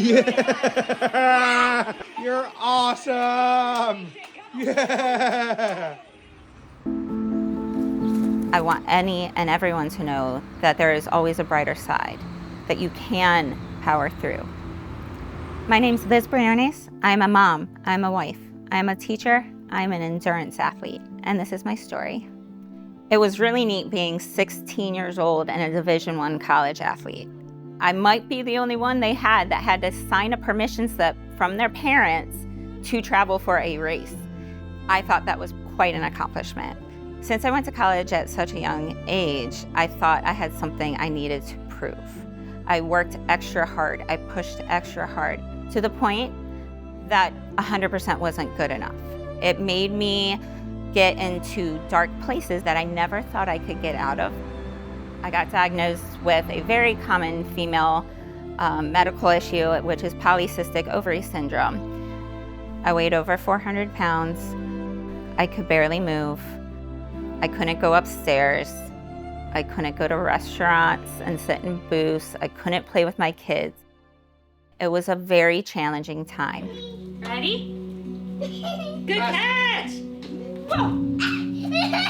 Yeah! You're awesome! Yeah! I want any and everyone to know that there is always a brighter side, that you can power through. My name's Liz Briones. I'm a mom, I'm a wife, I'm a teacher, I'm an endurance athlete, and this is my story. It was really neat being 16 years old and a Division I college athlete. I might be the only one they had that had to sign a permission slip from their parents to travel for a race. I thought that was quite an accomplishment. Since I went to college at such a young age, I thought I had something I needed to prove. I worked extra hard, I pushed extra hard, to the point that 100% wasn't good enough. It made me get into dark places that I never thought I could get out of. I got diagnosed with a very common female medical issue, which is polycystic ovary syndrome. I weighed over 400 pounds. I could barely move. I couldn't go upstairs. I couldn't go to restaurants and sit in booths. I couldn't play with my kids. It was a very challenging time. Ready? Good catch! Whoa.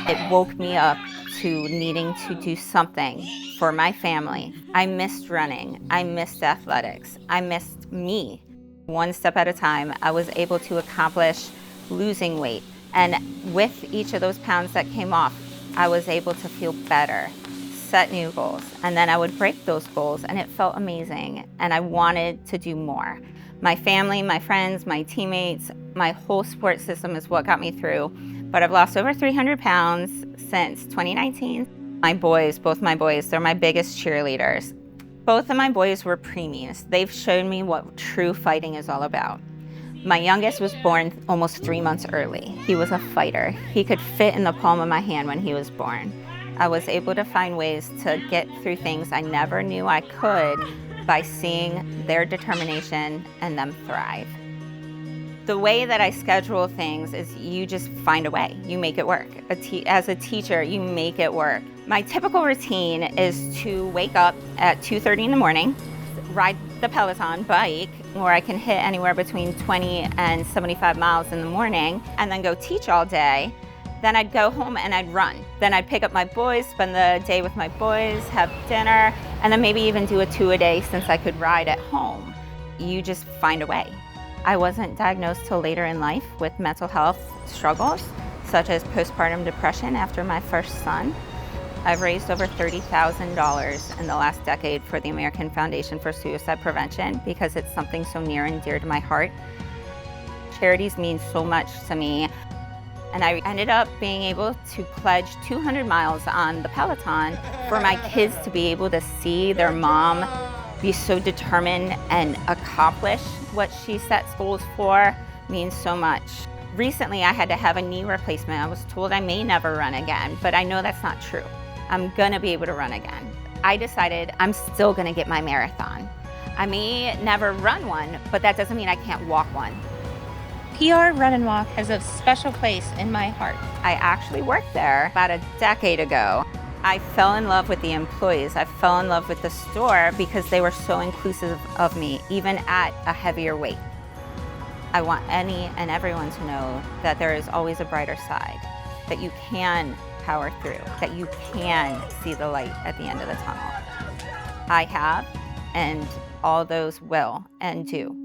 It woke me up to needing to do something for my family. I missed running. I missed athletics. I missed me. One step at a time, I was able to accomplish losing weight. And with each of those pounds that came off, I was able to feel better, set new goals, and then I would break those goals, and it felt amazing, and I wanted to do more. My family, my friends, my teammates, my whole support system is what got me through, but I've lost over 300 pounds since 2019. My boys, both my boys, they're my biggest cheerleaders. Both of my boys were preemies. They've shown me what true fighting is all about. My youngest was born almost 3 months early. He was a fighter. He could fit in the palm of my hand when he was born. I was able to find ways to get through things I never knew I could by seeing their determination and them thrive. The way that I schedule things is you just find a way. You make it work. As a teacher, you make it work. My typical routine is to wake up at 2:30 in the morning, ride the Peloton bike, where I can hit anywhere between 20 and 75 miles in the morning, and then go teach all day. Then I'd go home and I'd run. Then I'd pick up my boys, spend the day with my boys, have dinner, and then maybe even do a 2 a day since I could ride at home. You just find a way. I wasn't diagnosed till later in life with mental health struggles, such as postpartum depression after my first son. I've raised over $30,000 in the last decade for the American Foundation for Suicide Prevention because it's something so near and dear to my heart. Charities mean so much to me. And I ended up being able to pledge 200 miles on the Peloton for my kids to be able to see their mom be so determined and accomplish what she sets goals for means so much. Recently, I had to have a knee replacement. I was told I may never run again, but I know that's not true. I'm gonna be able to run again. I decided I'm still gonna get my marathon. I may never run one, but that doesn't mean I can't walk one. PR Run and Walk has a special place in my heart. I actually worked there about a decade ago. I fell in love with the employees. I fell in love with the store because they were so inclusive of me, even at a heavier weight. I want any and everyone to know that there is always a brighter side, that you can power through, that you can see the light at the end of the tunnel. I have, and all those will and do.